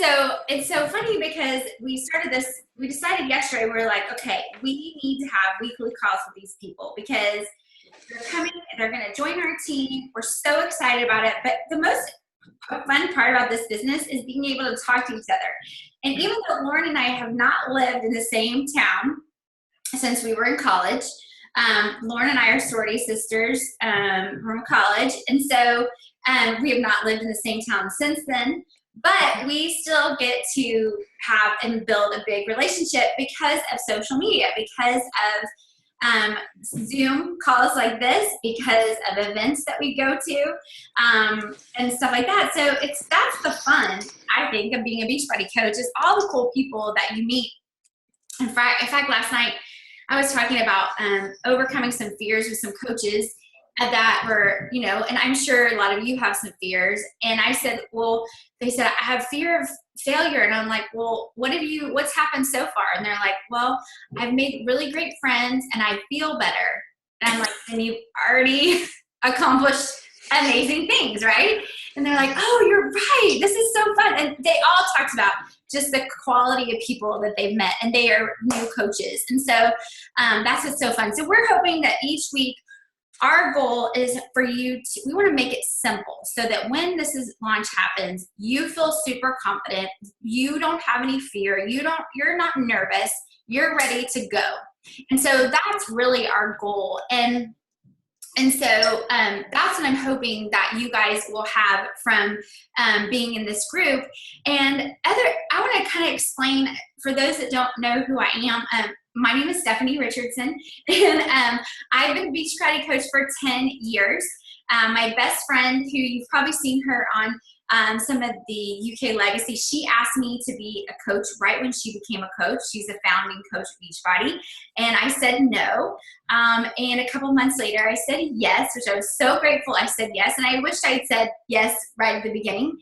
So it's so funny because we decided yesterday, we were like, okay, we need to have weekly calls with these people because they're going to join our team. We're so excited about it. But the most fun part about this business is being able to talk to each other. And even though Lauren and I have not lived in the same town since we were in college, Lauren and I are sorority sisters from college. And so we have not lived in the same town since then. But we still get to have and build a big relationship because of social media, because of Zoom calls like this, because of events that we go to, and stuff like that. So that's the fun, I think, of being a Beachbody coach, is all the cool people that you meet. In fact, last night I was talking about overcoming some fears with some coaches that were, and I'm sure a lot of you have some fears. And I said, well, they said, I have fear of failure. And I'm like, well, what's happened so far? And they're like, well, I've made really great friends and I feel better. And I'm like, and you've already accomplished amazing things, right? And they're like, oh, you're right. This is so fun. And they all talked about just the quality of people that they've met, and they are new coaches. And so that's what's so fun. So we're hoping that each week, our goal is for we want to make it simple so that when launch happens, you feel super confident. You don't have any fear. You're not nervous. You're ready to go. And so that's really our goal. And so that's what I'm hoping that you guys will have from being in this group. And I want to kind of explain, for those that don't know who I am, my name is Stephanie Richardson, and I've been a Beachbody coach for 10 years. My best friend, who you've probably seen her on some of the UK Legacy, she asked me to be a coach right when she became a coach. She's a founding coach of Beachbody. And I said no. And a couple months later, I said yes, which I was so grateful I said yes. And I wished I had said yes right at the beginning.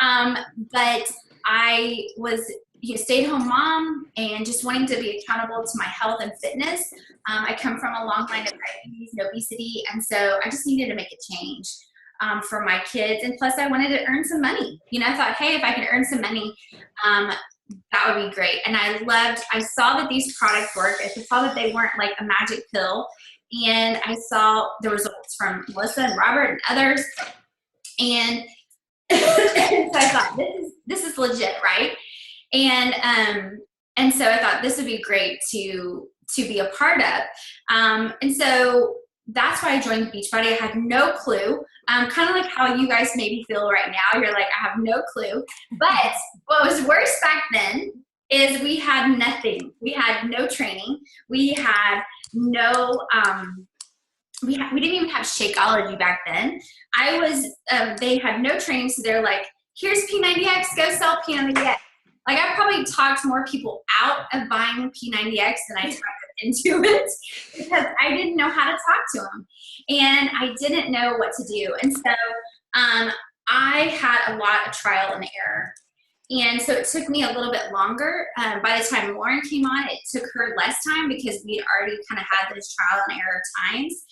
But I was a stay-at-home mom and just wanting to be accountable to my health and fitness. I come from a long line of diabetes and obesity, and so I just needed to make a change for my kids. And plus, I wanted to earn some money. I thought, hey, if I can earn some money, that would be great. And I saw that these products worked. I saw that they weren't like a magic pill, and I saw the results from Melissa and Robert and others. And so I thought, this is legit, right? And so I thought this would be great to be a part of. And so that's why I joined Beachbody. I had no clue. Kind of like how you guys maybe feel right now. You're like, I have no clue. But what was worse back then is we had nothing. We had no training. We had no, we didn't even have Shakeology back then. They had no training. So they're like, here's P90X, go sell P90X. Like, I probably talked more people out of buying P90X than I talked them into it, because I didn't know how to talk to them. And I didn't know what to do. And so I had a lot of trial and error. And so it took me a little bit longer. By the time Lauren came on, it took her less time because we'd already kind of had those trial and error times.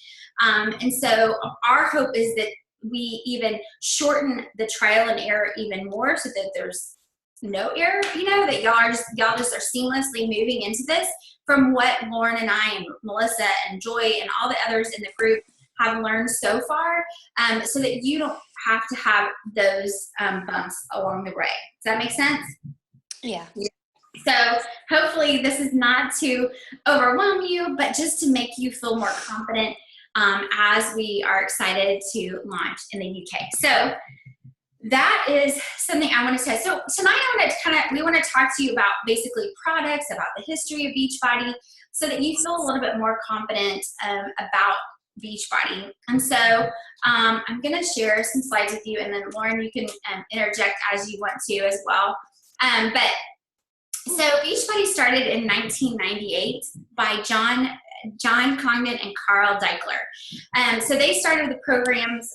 And so our hope is that we even shorten the trial and error even more, so that there's no error, that y'all just are seamlessly moving into this from what Lauren and I and Melissa and Joy and all the others in the group have learned so far, so that you don't have to have those bumps along the way. Does that make sense? Yeah. So hopefully this is not to overwhelm you, but just to make you feel more confident as we are excited to launch in the UK. So that is something I want to say. So tonight we want to talk to you about basically products, about the history of Beachbody, so that you feel a little bit more confident about Beachbody. And so I'm going to share some slides with you, and then Lauren, you can interject as you want to as well. So Beachbody started in 1998 by John Congdon and Carl Deichler. So they started the programs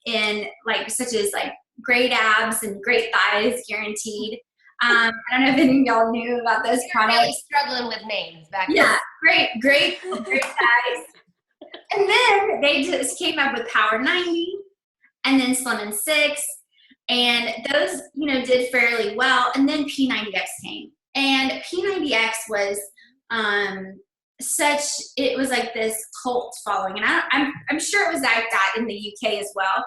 in such as great abs and great thighs guaranteed. I don't know if any of y'all knew about those products. Really struggling with names back then. Yeah, great thighs. And then they just came up with Power 90, and then Slim and 6, And those, did fairly well. And then P90X came. And P90X was it was like this cult following. And I'm sure it was like that in the UK as well.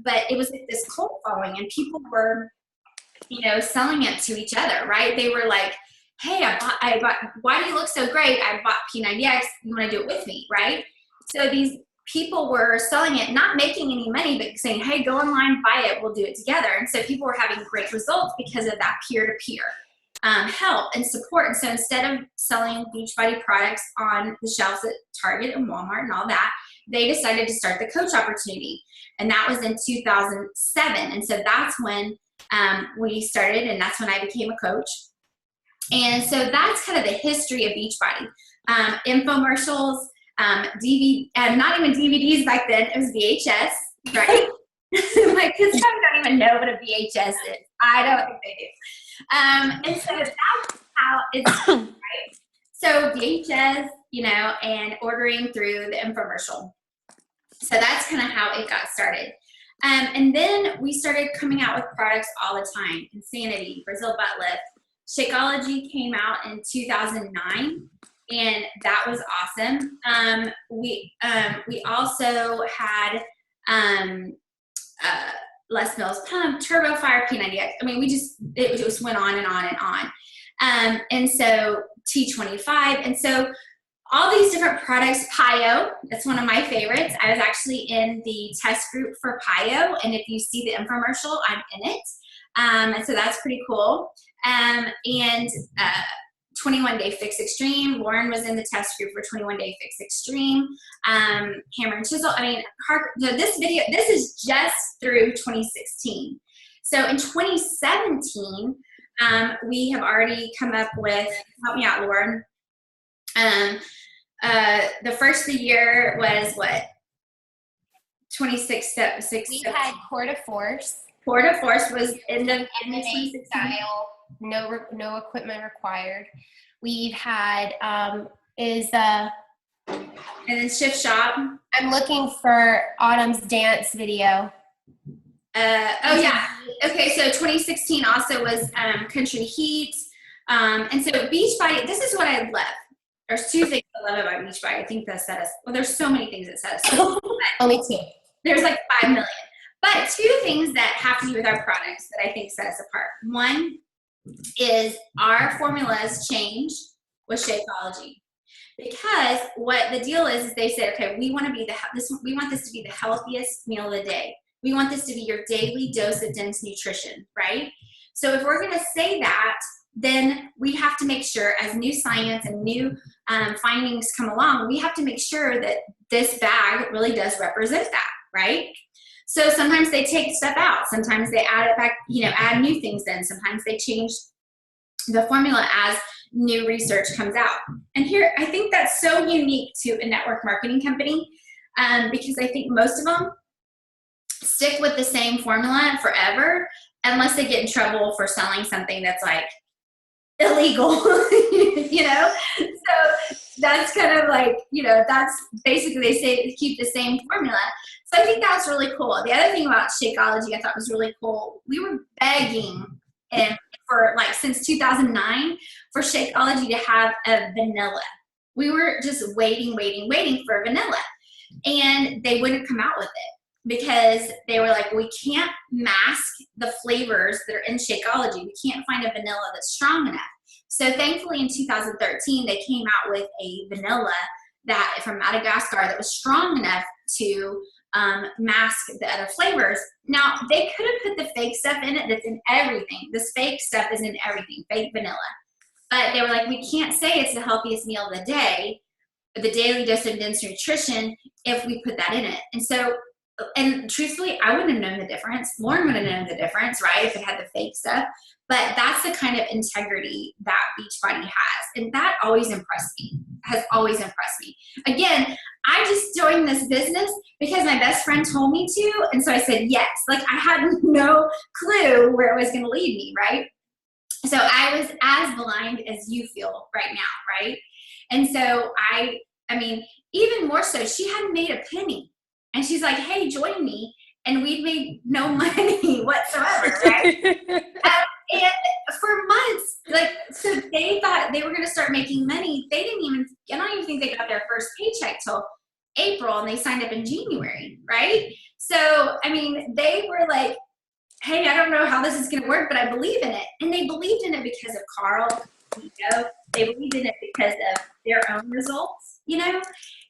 But it was like this cult following, and people were, selling it to each other, right? They were like, hey, I bought, why do you look so great? I bought P90X. You want to do it with me, right? So these people were selling it, not making any money, but saying, hey, go online, buy it, we'll do it together. And so people were having great results because of that peer-to-peer help and support. And so instead of selling Beachbody products on the shelves at Target and Walmart and all that, they decided to start the coach opportunity. And that was in 2007. And so that's when we started, and that's when I became a coach. And so that's kind of the history of Beachbody. Infomercials, not even DVDs back then, it was VHS, right? My kids don't even know what a VHS is. I don't think they do. And so that's how it's right. So VHS, and ordering through the infomercial. So that's kind of how it got started. And then we started coming out with products all the time. Insanity, Brazil Butt Lift. Shakeology came out in 2009, and that was awesome. We also had Les Mills Pump, Turbo Fire, P90X. I mean, it just went on and on and on. And so T25, and so all these different products. Pio, that's one of my favorites. I was actually in the test group for Pio, and if you see the infomercial, I'm in it. And so that's pretty cool. And 21 Day Fix Extreme. Lauren was in the test group for 21 Day Fix Extreme. Hammer and Chisel. I mean, this is just through 2016. So in 2017, we have already come up with, help me out, Lauren. The first of the year was what? 26 steps. We had Core de Force. Core de Force was in the style, no equipment required. We've had and then Shift Shop. I'm looking for Autumn's dance video. Oh yeah. Okay, so 2016 also was Country Heat. And so Beachbody, this is what I love. There's two things I love about Beachbody. I think that set us, well, there's so many things that set us apart. Only two. There's like 5 million. But two things that have to do with our products that I think set us apart. One is our formulas change with Shakeology. Because what the deal is they said, okay, we want this to be the healthiest meal of the day. We want this to be your daily dose of dense nutrition, right? So if we're going to say that, then we have to make sure, as new science and new findings come along, we have to make sure that this bag really does represent that, right? So sometimes they take stuff out. Sometimes they add it back, add new things in. Sometimes they change the formula as new research comes out. And here, I think that's so unique to a network marketing company because I think most of them stick with the same formula forever unless they get in trouble for selling something that's like illegal, So that's kind of like, that's basically, they say keep the same formula. So I think that's really cool. The other thing about Shakeology I thought was really cool, we were begging for like since 2009 for Shakeology to have a vanilla. We were just waiting for vanilla. And they wouldn't come out with it because they were like, we can't mask the flavors that are in Shakeology. We can't find a vanilla that's strong enough. So thankfully in 2013, they came out with a vanilla from Madagascar that was strong enough to mask the other flavors. Now, they could have put the fake stuff in it that's in everything. This fake stuff is in everything, fake vanilla. But they were like, we can't say it's the healthiest meal of the day, the daily dose of dense nutrition, if we put that in it. And so, and truthfully, I wouldn't have known the difference. Lauren would have known the difference, right, if it had the fake stuff. But that's the kind of integrity that Beachbody has. And that always impressed me, has always impressed me. Again, I just joined this business because my best friend told me to. And so I said yes. Like I had no clue where it was going to lead me, right? So I was as blind as you feel right now, right? And so I mean, even more so, she hadn't made a penny. And she's like, hey, join me. and we'd made no money whatsoever, right? And for months, like, so they thought they were going to start making money. I don't even think they got their first paycheck till April, and they signed up in January, right? So, I mean, they were like, hey, I don't know how this is going to work, but I believe in it. And they believed in it because of Carl, they believed in it because of their own results,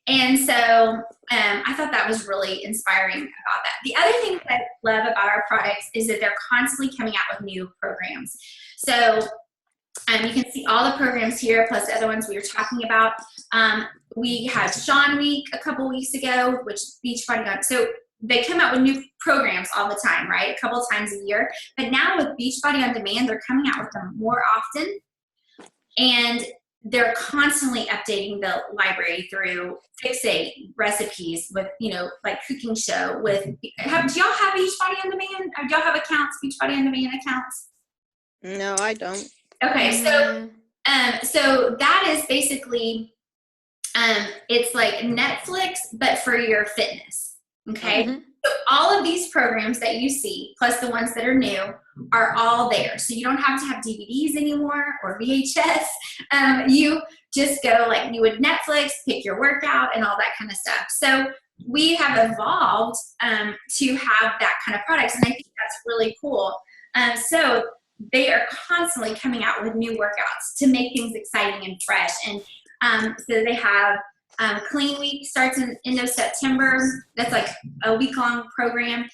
And so I thought that was really inspiring about that. The other thing that I love about our products is that they're constantly coming out with new programs. So you can see all the programs here, plus the other ones we were talking about. We had Sean Week a couple weeks ago, which Beachbody got. So they come out with new programs all the time, right? A couple of times a year. But now with Beachbody On Demand, they're coming out with them more often. And they're constantly updating the library through Fixate recipes with, like cooking show with, do y'all have Beachbody On Demand? Do y'all have accounts, Beachbody On Demand accounts? No, I don't. Okay, so that is basically, it's like Netflix, but for your fitness. Okay. Mm-hmm. So all of these programs that you see, plus the ones that are new, are all there. So you don't have to have DVDs anymore or VHS. You just go like you would Netflix, pick your workout and all that kind of stuff. So we have evolved to have that kind of products. And I think that's really cool. So they are constantly coming out with new workouts to make things exciting and fresh. And so they have Clean Week starts in end of September. That's like a week-long program.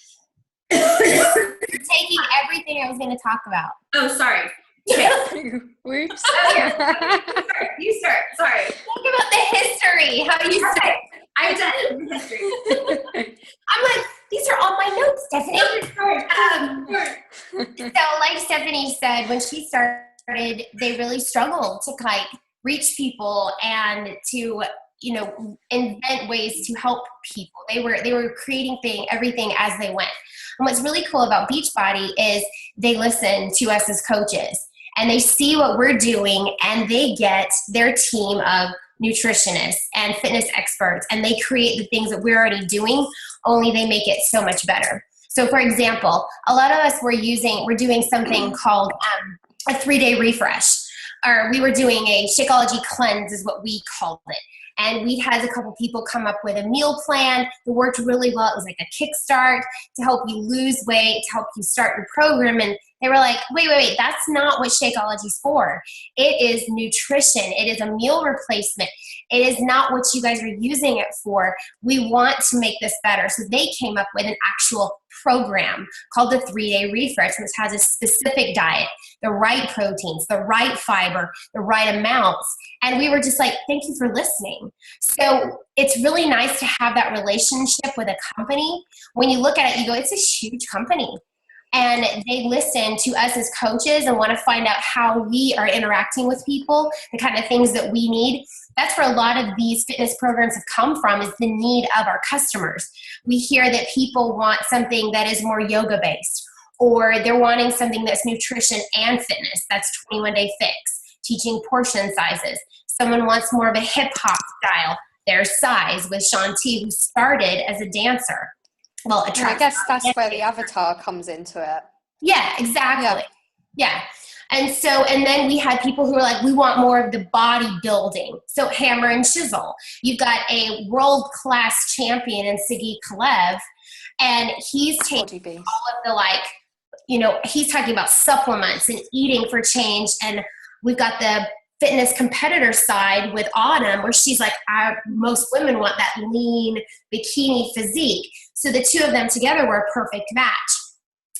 Taking everything I was going to talk about. Oh, sorry. Okay. Whoops. Oh, yeah. You start. Sorry. Think about the history. How you say? I've done the history. I'm like, these are all my notes, Stephanie. So like Stephanie said, when she started, they really struggled to like reach people and to invent ways to help people. They were creating everything as they went. And what's really cool about Beachbody is they listen to us as coaches and they see what we're doing and they get their team of nutritionists and fitness experts and they create the things that we're already doing, only they make it so much better. So for example, a lot of us we're doing something called a 3-day refresh, or we were doing a Shakeology cleanse is what we called it. And we had a couple people come up with a meal plan that worked really well. It was like a kickstart to help you lose weight, to help you start your program. And they were like, wait, that's not what Shakeology's for. It is nutrition. It is a meal replacement. It is not what you guys are using it for. We want to make this better. So they came up with an actual program called the 3-day refresh, which has a specific diet, the right proteins, the right fiber, the right amounts. And we were just like, thank you for listening. So it's really nice to have that relationship with a company. When you look at it, you go, it's a huge company. And they listen to us as coaches and want to find out how we are interacting with people, the kind of things that we need. That's where a lot of these fitness programs have come from, is the need of our customers. We hear that people want something that is more yoga-based, or they're wanting something that's nutrition and fitness. That's 21-day fix, teaching portion sizes. Someone wants more of a hip-hop style. There's Size with Sean T, who started as a dancer. Well, I guess that's where the avatar comes into it. Yeah, exactly. Yeah. And then we had people who were like, we want more of the bodybuilding. So Hammer and Chisel. You've got a world-class champion in Sagi Kalev, and he's taking all of the he's talking about supplements and eating for change. And we've got the fitness competitor side with Autumn, where she's like, most women want that lean bikini physique. So the two of them together were a perfect match.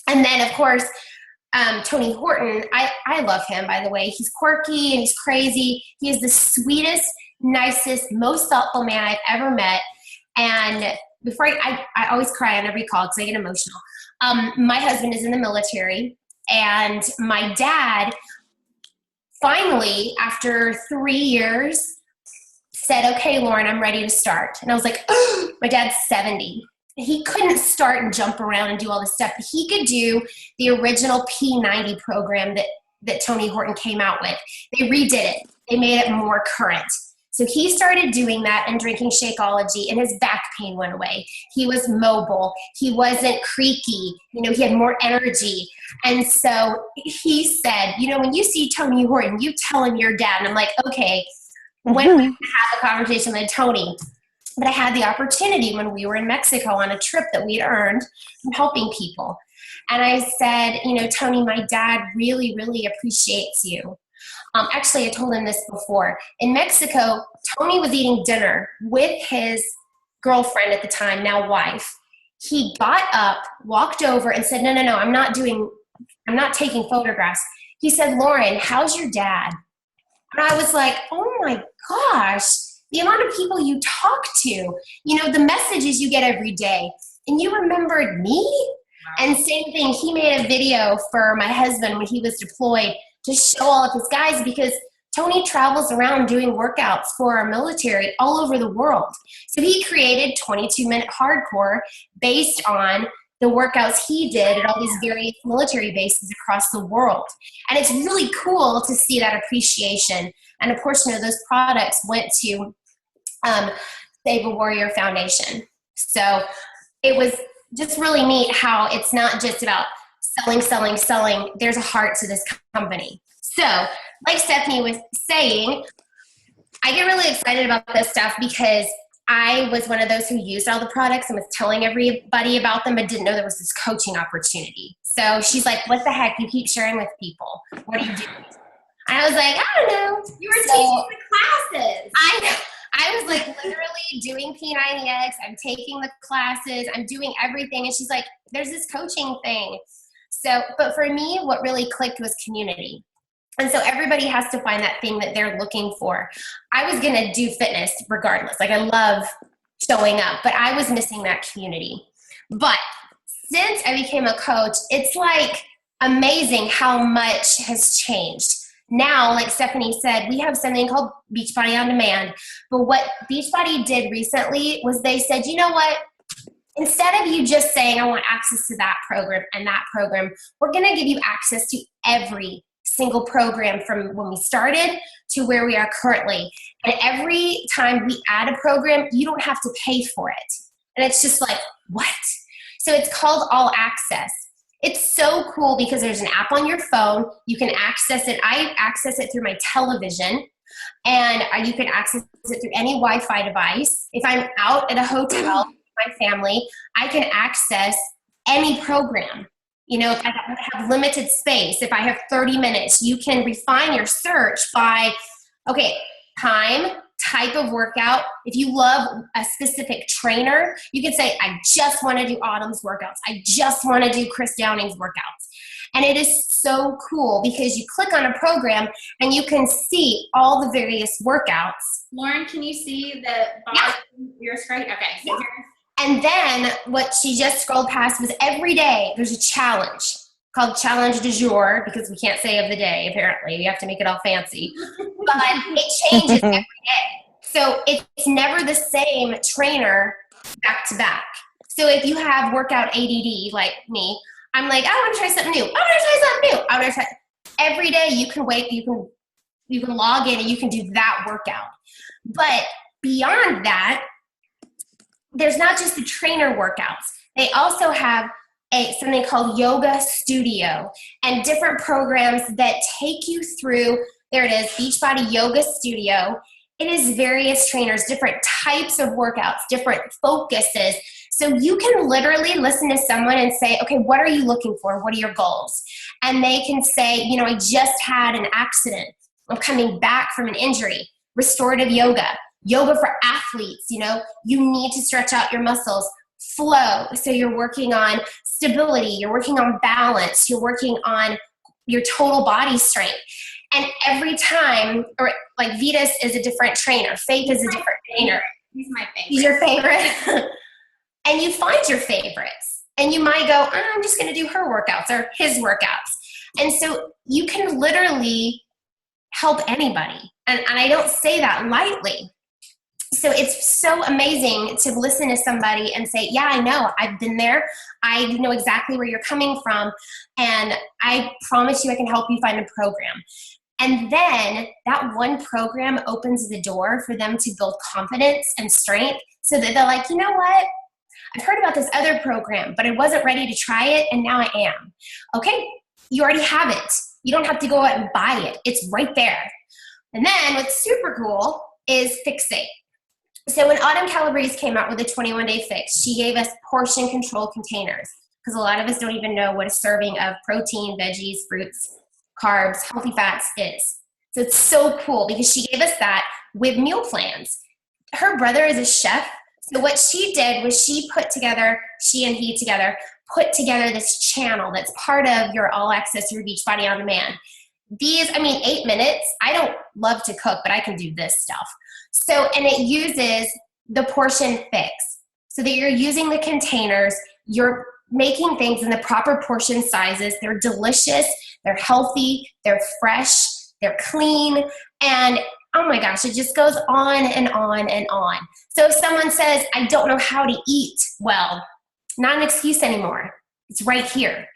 And then, of course, Tony Horton, I love him, by the way. He's quirky and he's crazy. He is the sweetest, nicest, most thoughtful man I've ever met. And before I always cry on every call because I get emotional. My husband is in the military, and my dad finally, after 3 years, said, okay, Lauren, I'm ready to start. And I was like, oh, my dad's 70. He couldn't start and jump around and do all this stuff, but he could do the original P90 program that Tony Horton came out with. They redid it. They made it more current. So he started doing that and drinking Shakeology, and his back pain went away. He was mobile. He wasn't creaky. You know, he had more energy. And so he said, you know, when you see Tony Horton, you tell him you're dad. And I'm like, okay, when we have a conversation with Tony. But I had the opportunity when we were in Mexico on a trip that we had earned from helping people. And I said, you know, Tony, my dad really, really appreciates you. Actually, I told him this before. In Mexico, Tony was eating dinner with his girlfriend at the time, now wife. He got up, walked over, and said, no, I'm not taking photographs. He said, Lauren, how's your dad? And I was like, oh my gosh, the amount of people you talk to, you know, the messages you get every day. And you remembered me? And same thing, he made a video for my husband when he was deployed to show all of his guys, because Tony travels around doing workouts for our military all over the world. So he created 22-minute hardcore based on the workouts he did at all these various military bases across the world. And it's really cool to see that appreciation. And a portion of those products went to Save a Warrior Foundation. So it was just really neat how it's not just about selling. There's a heart to this company. So like Stephanie was saying, I get really excited about this stuff because I was one of those who used all the products and was telling everybody about them, but didn't know there was this coaching opportunity. So she's like, what the heck? You keep sharing with people. What are you doing? I was like, I don't know. You were teaching the classes. I was like literally doing P90X. I'm taking the classes. I'm doing everything. And she's like, there's this coaching thing. So, but for me, what really clicked was community. And so everybody has to find that thing that they're looking for. I was going to do fitness regardless. Like I love showing up, but I was missing that community. But since I became a coach, it's like amazing how much has changed. Now, like Stephanie said, we have something called Beachbody On Demand. But what Beachbody did recently was they said, you know what? Instead of you just saying, I want access to that program and that program, we're going to give you access to every single program from when we started to where we are currently. And every time we add a program, you don't have to pay for it. And it's just like, what? So it's called All Access. It's so cool because there's an app on your phone. You can access it. I access it through my television, and you can access it through any Wi-Fi device. If I'm out at a hotel with my family, I can access any program. You know, if I have limited space, if I have 30 minutes, you can refine your search by, okay, time, type of workout. If you love a specific trainer, you can say, I just want to do Autumn's workouts. I just want to do Chris Downing's workouts. And it is so cool because you click on a program and you can see all the various workouts. Lauren, can you see the bar? Your screen? Okay. So And then what she just scrolled past was every day there's a challenge called Challenge du Jour, because we can't say of the day, apparently. We have to make it all fancy. But it changes every day. So it's never the same trainer back to back. So if you have workout ADD like me, I'm like, I want to try something new. I want to try something new. I want to try. Every day you can you can log in and you can do that workout. But beyond that, there's not just the trainer workouts. They also have something called Yoga Studio and different programs that take you through. There it is, Beachbody Yoga Studio. It is various trainers, different types of workouts, different focuses. So you can literally listen to someone and say, okay, what are you looking for? What are your goals? And they can say, you know, I just had an accident. I'm coming back from an injury. Restorative yoga. Yoga for athletes, you know, you need to stretch out your muscles. Flow, so you're working on stability, you're working on balance, you're working on your total body strength. And every time, or like Vitas is a different trainer, Faith is a different trainer. He's my favorite. He's your favorite. And you find your favorites. And you might go, I'm just going to do her workouts or his workouts. And so you can literally help anybody. And I don't say that lightly. So it's so amazing to listen to somebody and say, yeah, I know, I've been there. I know exactly where you're coming from. And I promise you I can help you find a program. And then that one program opens the door for them to build confidence and strength so that they're like, you know what? I've heard about this other program, but I wasn't ready to try it, and now I am. Okay, you already have it. You don't have to go out and buy it. It's right there. And then what's super cool is Fixate. So when Autumn Calabrese came out with the 21-day fix, she gave us portion control containers, because a lot of us don't even know what a serving of protein, veggies, fruits, carbs, healthy fats is. So it's so cool because she gave us that with meal plans. Her brother is a chef. So what she did was she and he together put together this channel that's part of your all access, your Beachbody on demand. 8 minutes. I don't love to cook, but I can do this stuff. So, and it uses the portion fix so that you're using the containers, you're making things in the proper portion sizes. They're delicious, they're healthy, they're fresh, they're clean, and oh my gosh, it just goes on and on and on. So if someone says, I don't know how to eat well, not an excuse anymore. It's right here.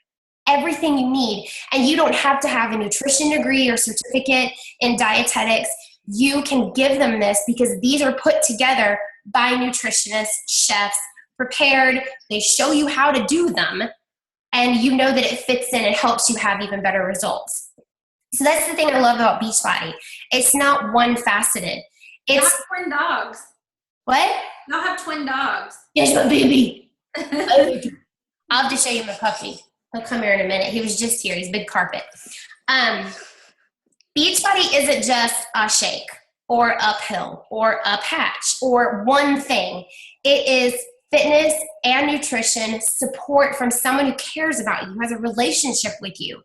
Everything you need. And you don't have to have a nutrition degree or certificate in dietetics. You can give them this because these are put together by nutritionists, chefs, prepared. They show you how to do them. And you know that it fits in. It helps you have even better results. So that's the thing I love about Beachbody. It's not one faceted. They'll It's have twin dogs. what? They'll have twin dogs. Yes, my baby. I'll have to show you my puppy. He'll come here in a minute. He was just here. He's big carpet. Beachbody isn't just a shake or uphill or a patch or one thing. It is fitness and nutrition support from someone who cares about you, who has a relationship with you.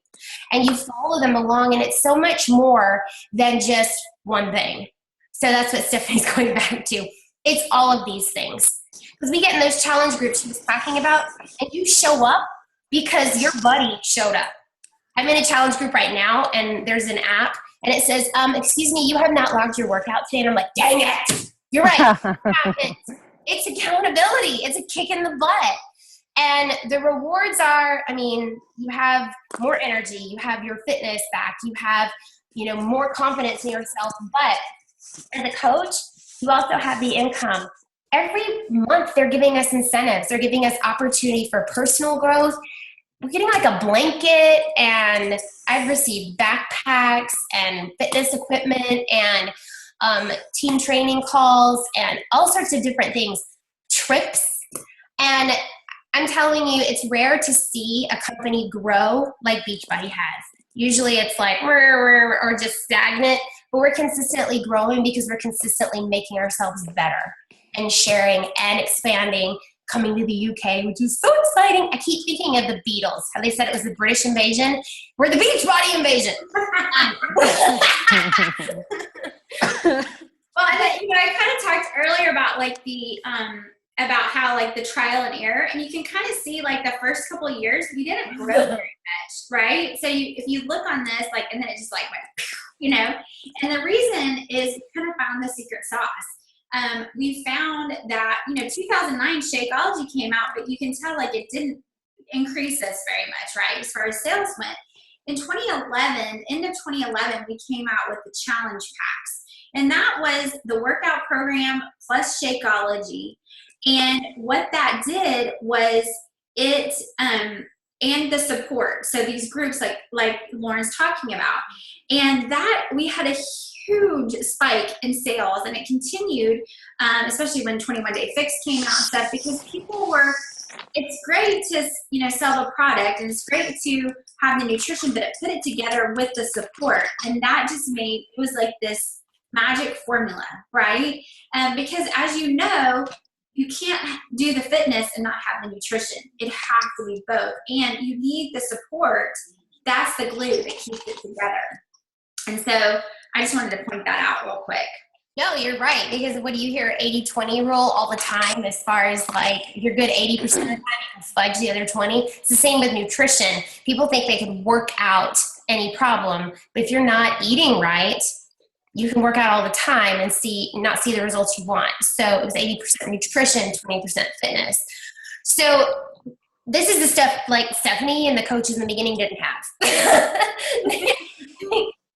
And you follow them along, and it's so much more than just one thing. So that's what Stephanie's going back to. It's all of these things. Because we get in those challenge groups she was talking about, and you show up because your buddy showed up. I'm in a challenge group right now, and there's an app, and it says, excuse me, you have not logged your workout today. And I'm like, dang it. You're right. It's accountability. It's a kick in the butt. And the rewards are, you have more energy, you have your fitness back, you have, more confidence in yourself. But as a coach, you also have the income. Every month they're giving us incentives. They're giving us opportunity for personal growth. We're getting like a blanket, and I've received backpacks and fitness equipment and team training calls and all sorts of different things, trips. And I'm telling you, it's rare to see a company grow like Beachbody has. Usually it's like, or just stagnant, but we're consistently growing because we're consistently making ourselves better and sharing and expanding, coming to the UK, which is so exciting. I keep thinking of the Beatles, how they said it was the British invasion. We're the Beachbody invasion. Well, and then, I kind of talked earlier about like about how like the trial and error, and you can kind of see like the first couple of years we didn't grow very much, right? So if you look on this, like, and then it just like went, and the reason is we kind of found the secret sauce. We found that 2009 Shakeology came out, but you can tell like it didn't increase us very much, right? As far as sales went. In 2011, end of 2011, we came out with the challenge packs. And that was the workout program plus Shakeology. And what that did was it, and the support. So these groups like Lauren's talking about. And that we had a huge spike in sales, and it continued, especially when 21-day fix came out and stuff, because people were, it's great to, sell a product, and it's great to have the nutrition, but it put it together with the support. And that just made, it was like this magic formula, right? Because as you know, you can't do the fitness and not have the nutrition. It has to be both. And you need the support. That's the glue that keeps it together. And so I just wanted to point that out real quick. No, you're right. Because what do you hear? 80-20 rule all the time, as far as like you're good 80% of the time, you can fudge the other 20. It's the same with nutrition. People think they can work out any problem, but if you're not eating right, you can work out all the time and not see the results you want. So it was 80% nutrition, 20% fitness. So this is the stuff like Stephanie and the coaches in the beginning didn't have.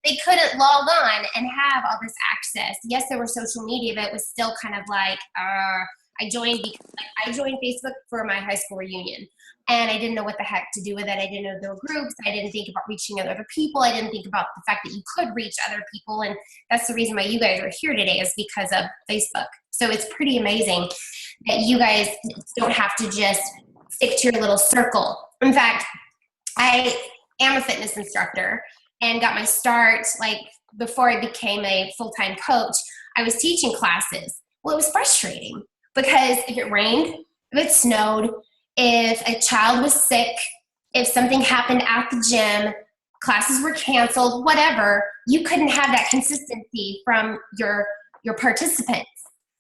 They couldn't log on and have all this access. Yes, there was social media, but it was still kind of like, I joined Facebook for my high school reunion, and I didn't know what the heck to do with it. I didn't know there were groups. I didn't think about reaching other people. I didn't think about the fact that you could reach other people, and that's the reason why you guys are here today, is because of Facebook. So it's pretty amazing that you guys don't have to just stick to your little circle. In fact, I am a fitness instructor and got my start, like, before I became a full-time coach. I was teaching classes. Well, it was frustrating because if it rained, if it snowed, if a child was sick, if something happened at the gym, classes were canceled, whatever, you couldn't have that consistency from your participants.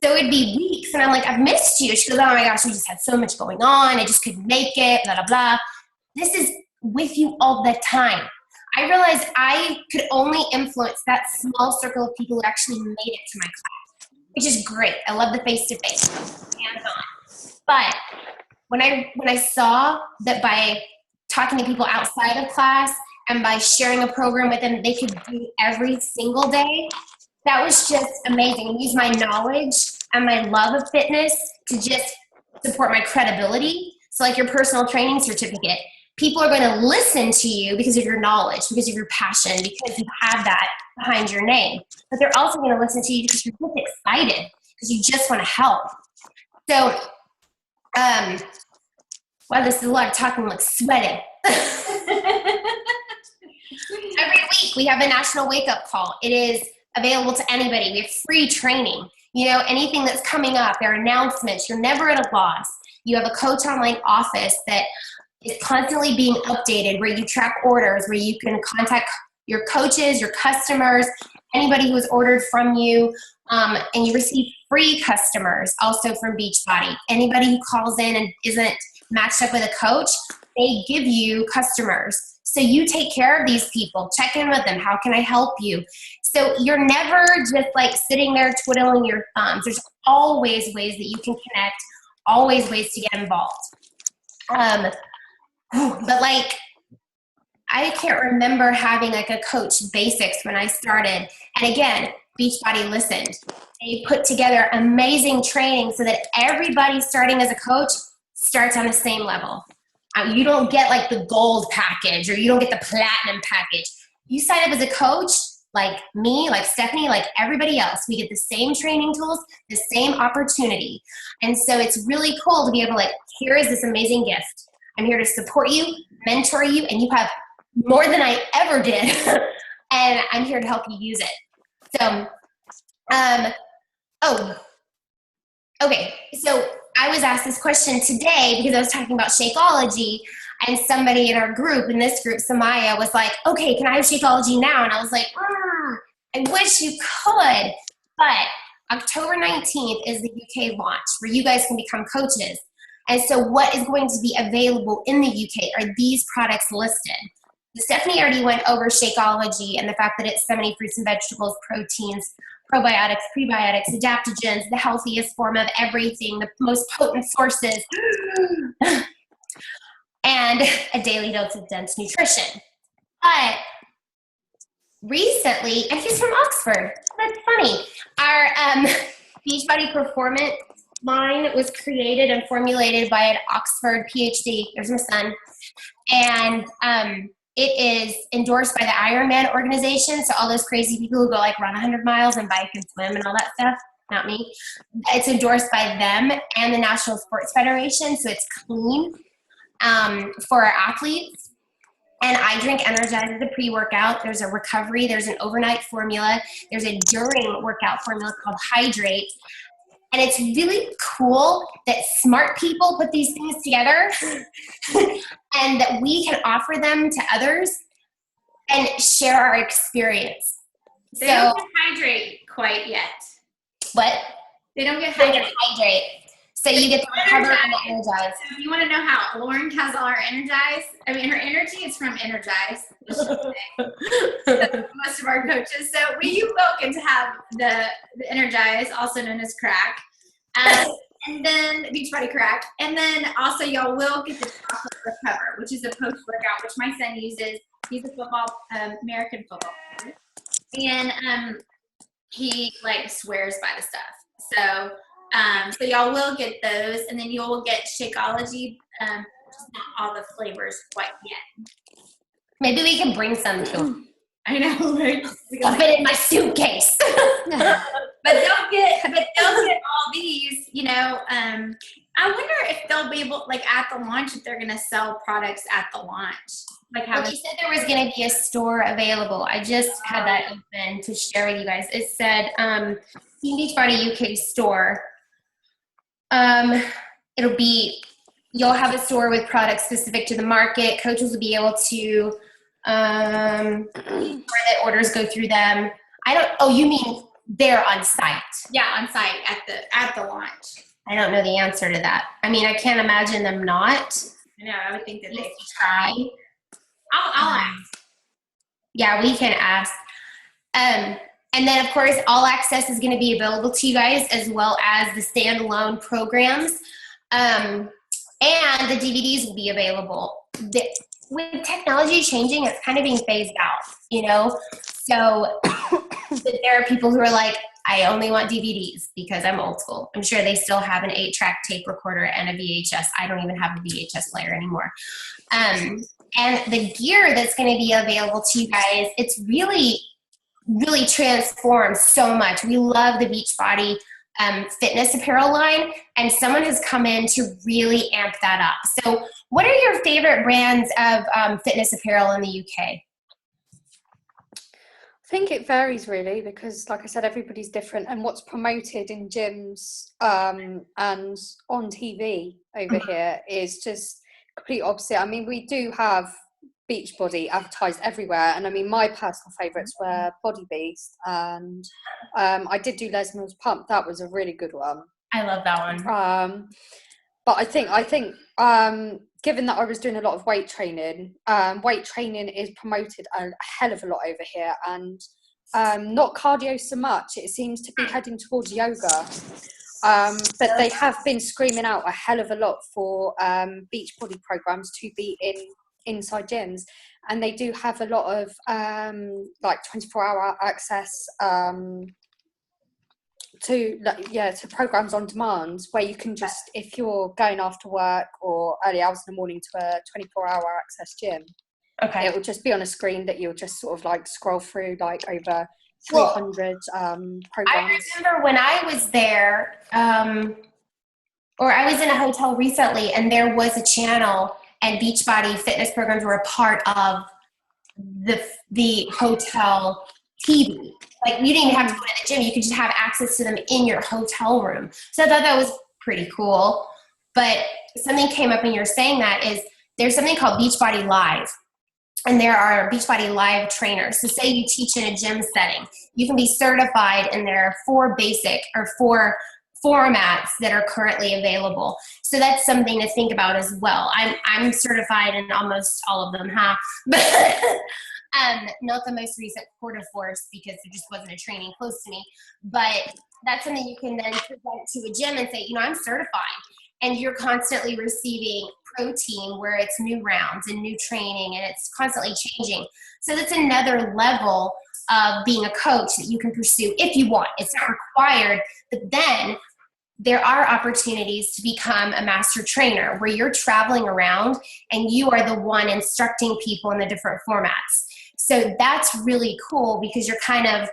So it'd be weeks, and I'm like, I've missed you. She goes, oh my gosh, we just had so much going on. I just couldn't make it, blah, blah, blah. This is with you all the time. I realized I could only influence that small circle of people who actually made it to my class, which is great. I love the face-to-face, hands-on. But when I saw that by talking to people outside of class and by sharing a program with them they could do every single day, that was just amazing. And use my knowledge and my love of fitness to just support my credibility. So like your personal training certificate, people are going to listen to you because of your knowledge, because of your passion, because you have that behind your name. But they're also going to listen to you because you're just excited, because you just want to help. So, wow, this is a lot of talking, like sweating. Every week we have a national wake-up call. It is available to anybody. We have free training. You know, anything that's coming up, there are announcements. You're never at a loss. You have a coach online office that is constantly being updated, where you track orders, where you can contact your coaches, your customers, anybody who has ordered from you, and you receive free customers also from Beachbody. Anybody who calls in and isn't matched up with a coach, they give you customers. So you take care of these people, check in with them. How can I help you? So you're never just like sitting there twiddling your thumbs. There's always ways that you can connect, always ways to get involved. But like, I can't remember having like a coach basics when I started. And again, Beachbody listened. They put together amazing training so that everybody starting as a coach starts on the same level. You don't get like the gold package, or you don't get the platinum package. You sign up as a coach, like me, like Stephanie, like everybody else. We get the same training tools, the same opportunity. And so it's really cool to be able to like, here is this amazing gift. I'm here to support you, mentor you, and you have more than I ever did. And I'm here to help you use it. So, okay. So I was asked this question today because I was talking about Shakeology, and somebody in our group, in this group, Samaya, was like, okay, can I have Shakeology now? And I was like, I wish you could. But October 19th is the UK launch where you guys can become coaches. And so what is going to be available in the UK are these products listed. Stephanie already went over Shakeology and the fact that it's so many fruits and vegetables, proteins, probiotics, prebiotics, adaptogens, the healthiest form of everything, the most potent sources, and a daily dose of dense nutrition. But recently, and he's from Oxford. That's funny. Our Beachbody Performance line was created and formulated by an Oxford PhD. There's my son. And it is endorsed by the Ironman organization. So all those crazy people who go like run 100 miles and bike and swim and all that stuff, not me. It's endorsed by them and the National Sports Federation. So it's clean for our athletes. And I drink Energize as a pre-workout. There's a recovery. There's an overnight formula. There's a during workout formula called Hydrate. And it's really cool that smart people put these things together and that we can offer them to others and share our experience. They don't get Hydrate quite yet. What? They don't get They get Hydrate. Hydrate. So you get the recover and the Energize. So if you want to know how Lauren has all her Energize, I mean, her energy is from Energize. Most of our coaches. So you will get to have the Energize, also known as Crack. And then Beachbody Crack. And then also y'all will get the chocolate recover, which is a post-workout, which my son uses. He's a football, American football player. and he like swears by the stuff. So so y'all will get those, and then you'll get Shakeology. Just not all the flavors quite yet. Maybe we can bring some to him. I know, right? Stuff it in my suitcase. But they'll get all these, you know. I wonder if they'll be able, like at the launch, if they're going to sell products at the launch. Like how Well, you said there was going to be a store available. I just had that open to share with you guys. It said Team Beachbody UK store. You'll have a store with products specific to the market. Coaches will be able to where the orders go through them. You mean they're on site? Yeah, on site at the launch. I don't know the answer to that. I mean, I can't imagine them not. No, I would think that they try. I'll ask. Yeah, we can ask. And then, of course, all access is going to be available to you guys, as well as the standalone programs. And the DVDs will be available. With technology changing, it's kind of being phased out, you know? So there are people who are like, I only want DVDs because I'm old school. I'm sure they still have an 8-track tape recorder and a VHS. I don't even have a VHS player anymore. And the gear that's going to be available to you guys, it's really, really transformed so much. We love the Beachbody fitness apparel line, and someone has come in to really amp that up. So what are your favorite brands of fitness apparel in the UK? I think it varies really, because like I said, everybody's different, and what's promoted in gyms and on TV over here is just complete opposite. I mean, we do have Beachbody advertised everywhere, and I mean, my personal favourites were Body Beast, and I did do Les Mills Pump. That was a really good one. I love that one. But I think given that I was doing a lot of weight training is promoted a hell of a lot over here, and not cardio so much. It seems to be heading towards yoga. But they have been screaming out a hell of a lot for Beachbody programs to be inside gyms, and they do have a lot of like 24-hour access to programs on demand, where you can just, if you're going after work or early hours in the morning to a 24-hour access gym, okay, it will just be on a screen that you'll just sort of like scroll through like over 300 programs. I remember when I was there, or I was in a hotel recently, and there was a channel, and Beachbody fitness programs were a part of the hotel TV. Like, you didn't even have to go to the gym. You could just have access to them in your hotel room. So I thought that was pretty cool. But something came up when you were saying that is there's something called Beachbody Live. And there are Beachbody Live trainers. So say you teach in a gym setting. You can be certified, and there are 4 formats that are currently available. So that's something to think about as well. I'm certified in almost all of them, but not the most recent quarter force, because there just wasn't a training close to me. But that's something you can then present to a gym and say, you know, I'm certified. And you're constantly receiving protein where it's new rounds and new training, and it's constantly changing. So that's another level of being a coach that you can pursue if you want. It's not required, but then there are opportunities to become a master trainer where you're traveling around and you are the one instructing people in the different formats. So that's really cool, because you're kind of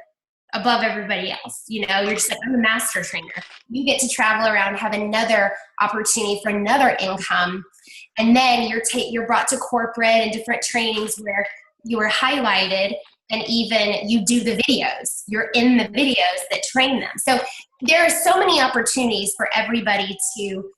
above everybody else. You know, you're just like, I'm a master trainer. You get to travel around, have another opportunity for another income. And then you're brought to corporate and different trainings where you are highlighted, and even you do the videos. You're in the videos that train them. So there are so many opportunities for everybody to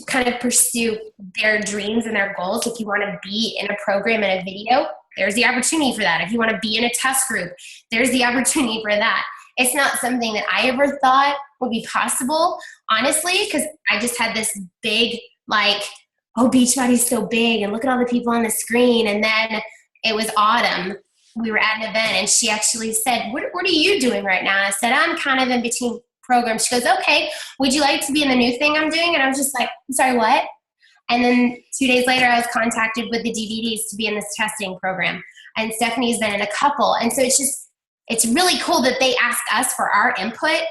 kind of pursue their dreams and their goals. If you want to be in a program and a video, there's the opportunity for that. If you want to be in a test group, there's the opportunity for that. It's not something that I ever thought would be possible, honestly, because I just had this big, like, oh, Beachbody's so big, and look at all the people on the screen. And then it was autumn. We were at an event, and she actually said, what are you doing right now? And I said, I'm kind of in between programs. She goes, okay, would you like to be in the new thing I'm doing? And I was just like, I'm sorry, what? And then 2 days later, I was contacted with the DVDs to be in this testing program. And Stephanie's been in a couple. And so it's just, it's really cool that they ask us for our input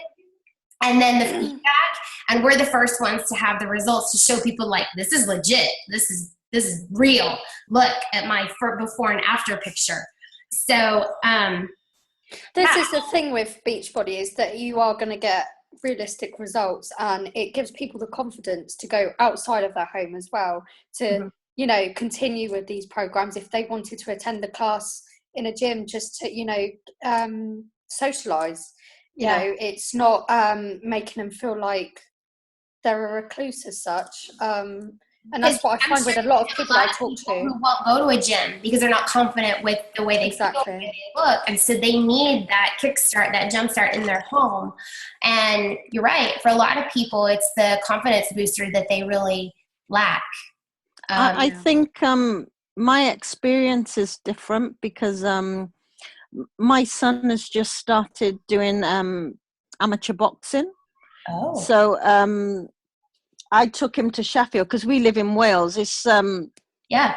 and then the feedback, and we're the first ones to have the results to show people like, this is legit. This is real. Look at my before and after picture. So, this is the thing with Beachbody, is that you are going to get realistic results, and it gives people the confidence to go outside of their home as well, to you know, continue with these programs if they wanted to attend the class in a gym, just to, you know, socialize. You know, it's not making them feel like they're a recluse as such. And that's what I find with a lot of people I talk to. Who won't go to a gym because they're not confident with the way they feel, the way they look. And so they need that kickstart, that jumpstart in their home. And you're right. For a lot of people, it's the confidence booster that they really lack. I think my experience is different because my son has just started doing amateur boxing. Oh. So I took him to Sheffield because we live in Wales. It's yeah.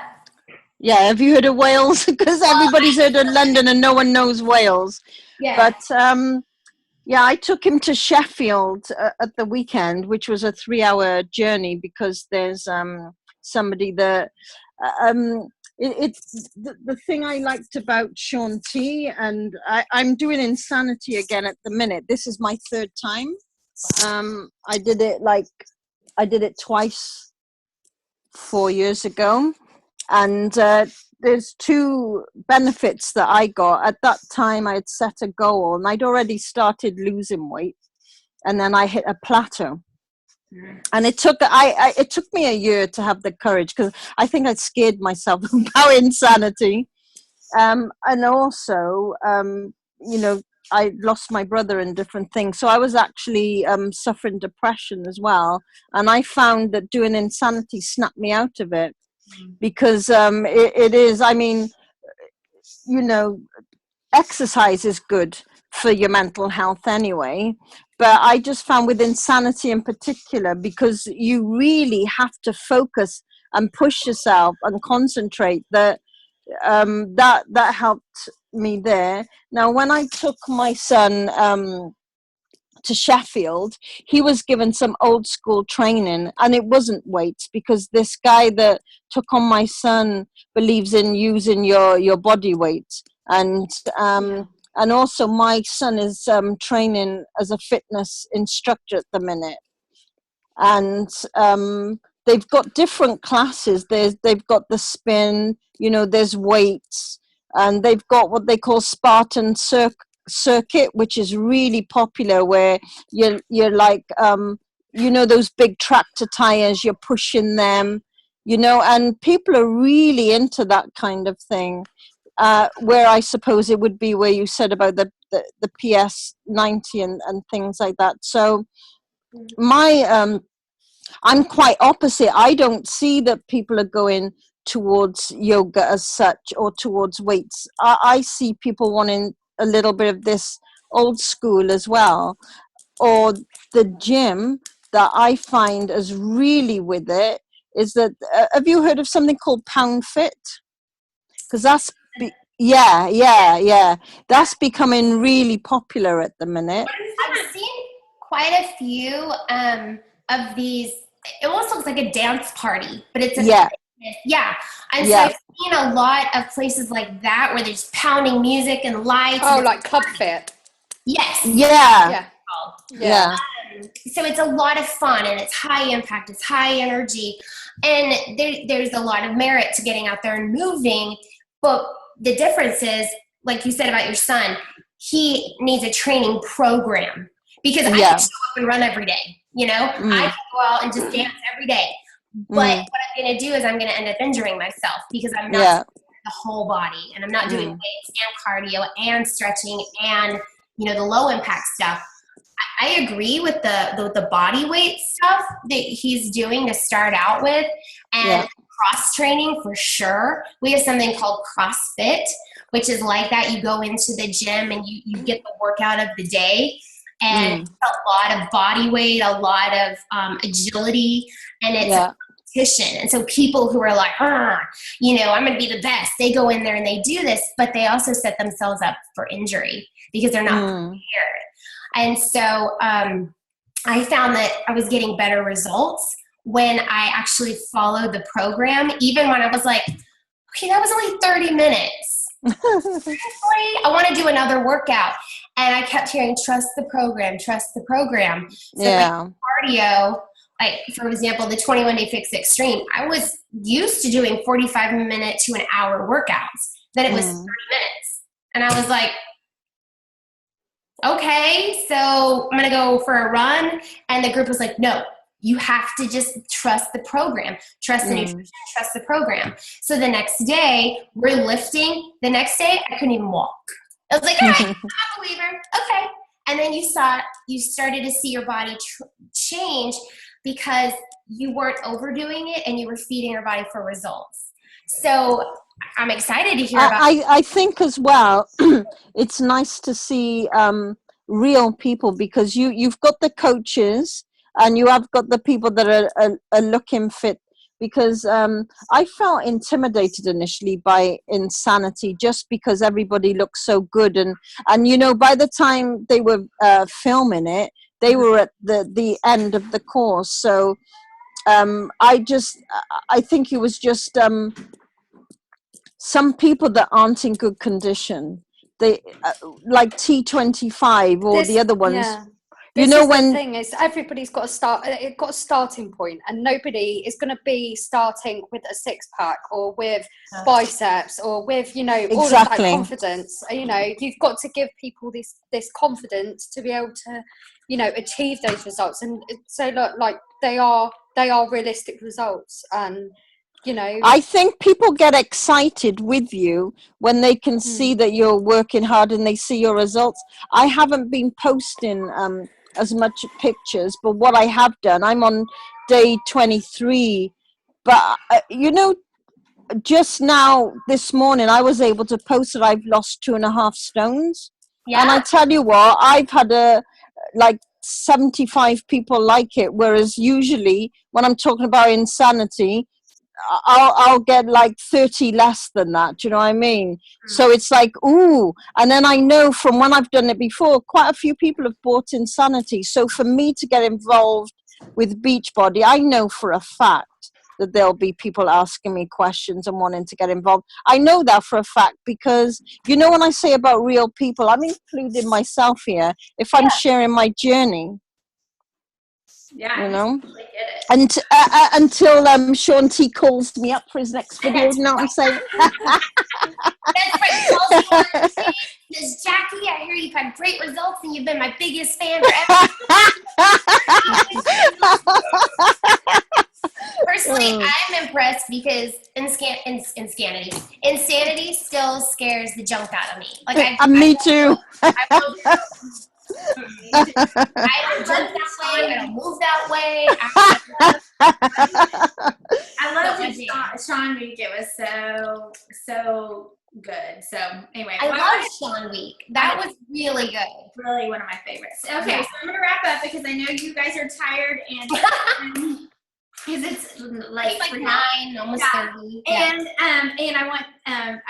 Have you heard of Wales? Because everybody's heard of London and no one knows Wales. Yeah. But I took him to Sheffield at the weekend, which was a 3-hour journey because there's somebody that it's the thing I liked about Shaun T, and I'm doing Insanity again at the minute. This is my 3rd time. I did it twice 4 years ago, and there's 2 benefits that I got. At that time, I had set a goal, and I'd already started losing weight, and then I hit a plateau. And it took me a year to have the courage, because I think I'd scared myself about Insanity, and also you know, I lost my brother and different things. So I was actually suffering depression as well. And I found that doing Insanity snapped me out of it, because it is, I mean, you know, exercise is good for your mental health anyway. But I just found with Insanity in particular, because you really have to focus and push yourself and concentrate, that helped me there. Now, when I took my son to Sheffield, he was given some old school training, and it wasn't weights, because this guy that took on my son believes in using your body weight. And also my son is training as a fitness instructor at the minute, and they've got different classes. They've got the spin, you know, there's weights, and they've got what they call Spartan circuit, which is really popular, where you're like, you know, those big tractor tires, you're pushing them, you know, and people are really into that kind of thing. Where I suppose it would be where you said about the PS90 and things like that. So my I'm quite opposite. I don't see that people are going towards yoga as such, or towards weights. I see people wanting a little bit of this old school as well, or the gym that I find is really with it is that, have you heard of something called Pound Fit? Because that's that's becoming really popular at the minute. I've seen quite a few of these. It almost looks like a dance party, but it's a fitness. And so I've seen a lot of places like that where they're just pounding music and lights. Oh, like Club Fit. Yes. Yeah. So it's a lot of fun, and it's high impact, it's high energy, and there's a lot of merit to getting out there and moving. But the difference is, like you said about your son, he needs a training program, because I can show up and run every day. You know, I can go out and just dance every day. But what I'm going to do is I'm going to end up injuring myself, because I'm not the whole body, and I'm not doing weights and cardio and stretching and, you know, the low impact stuff. I agree with the body weight stuff that he's doing to start out with, and cross training for sure. We have something called CrossFit, which is like that. You go into the gym and you get the workout of the day, and it's a lot of body weight, a lot of agility, and it's competition. And so people who are like, you know, I'm going to be the best, they go in there and they do this, but they also set themselves up for injury because they're not prepared. And so I found that I was getting better results when I actually followed the program, even when I was like, okay, that was only 30 minutes. Seriously? I want to do another workout. And I kept hearing, trust the program, trust the program. So like cardio, like for example, the 21-day fix extreme, I was used to doing 45-minute to an hour workouts. Then it was 30 minutes. And I was like, okay, so I'm going to go for a run. And the group was like, no, you have to just trust the program, trust the nutrition, trust the program. So the next day we're lifting. The next day I couldn't even walk. I was like, all right, I'm a believer. Okay. And then you started to see your body change because you weren't overdoing it and you were feeding your body for results. So I'm excited to hear about I think as well, it's nice to see real people, because you've got the coaches and you have got the people that are looking fit, because I felt intimidated initially by Insanity just because everybody looked so good, and you know, by the time they were filming it, they were at the end of the course. So I think it was just some people that aren't in good condition, they like T25 or the other ones. Yeah. You This know, is when the thing is, everybody's got a starting point, and nobody is going to be starting with a six pack or with biceps or with, you know, all of that confidence. You know, you've got to give people this confidence to be able to, you know, achieve those results. And so look, like they are realistic results. And you know, I think people get excited with you when they can see that you're working hard and they see your results. I haven't been posting as much pictures, but what I have done, I'm on day 23, but you know, just now this morning I was able to post that I've lost 2.5 stones. And I tell you what, I've had like 75 people like it, whereas usually when I'm talking about Insanity, I'll get like 30 less than that. Do you know what I mean? So it's like, ooh. And then I know from when I've done it before, quite a few people have bought Insanity. So for me to get involved with Beachbody, I know for a fact that there'll be people asking me questions and wanting to get involved. I know that for a fact because, you know, when I say about real people, I'm including myself here. If I'm sharing my journey, yeah, you know, totally get it. and until Sean T calls me up for his next video, you know what I'm saying? That's right. Calls you on the stage, says, Jackie, I hear you've had great results and you've been my biggest fan forever. Personally, I'm impressed because insanity still scares the junk out of me. Like me too. I don't jump that way. I don't move that way. I love that Sean Week. It was so good. So anyway, I love Sean Week. That was really good. Really one of my favorites. Okay, so I'm gonna wrap up because I know you guys are tired and because it's late. It's like 9, almost 30. And I want I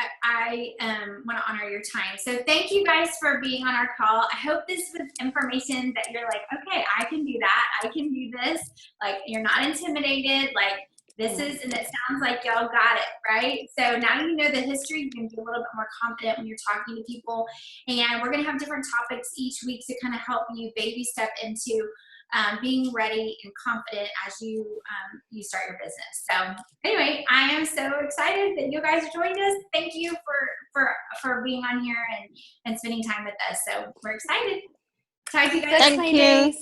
want to honor your time. So thank you guys for being on our call. I hope this was information that you're like, okay, I can do that. I can do this. Like you're not intimidated. Like this is, and it sounds like y'all got it, right? So now you know the history. You can be a little bit more confident when you're talking to people. And we're going to have different topics each week to kind of help you baby step into being ready and confident as you start your business. So anyway, I am so excited that you guys joined us. Thank you for being on here and spending time with us. So we're excited. Talk to you guys. Thank you.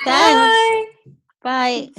Bye. Thanks. Bye.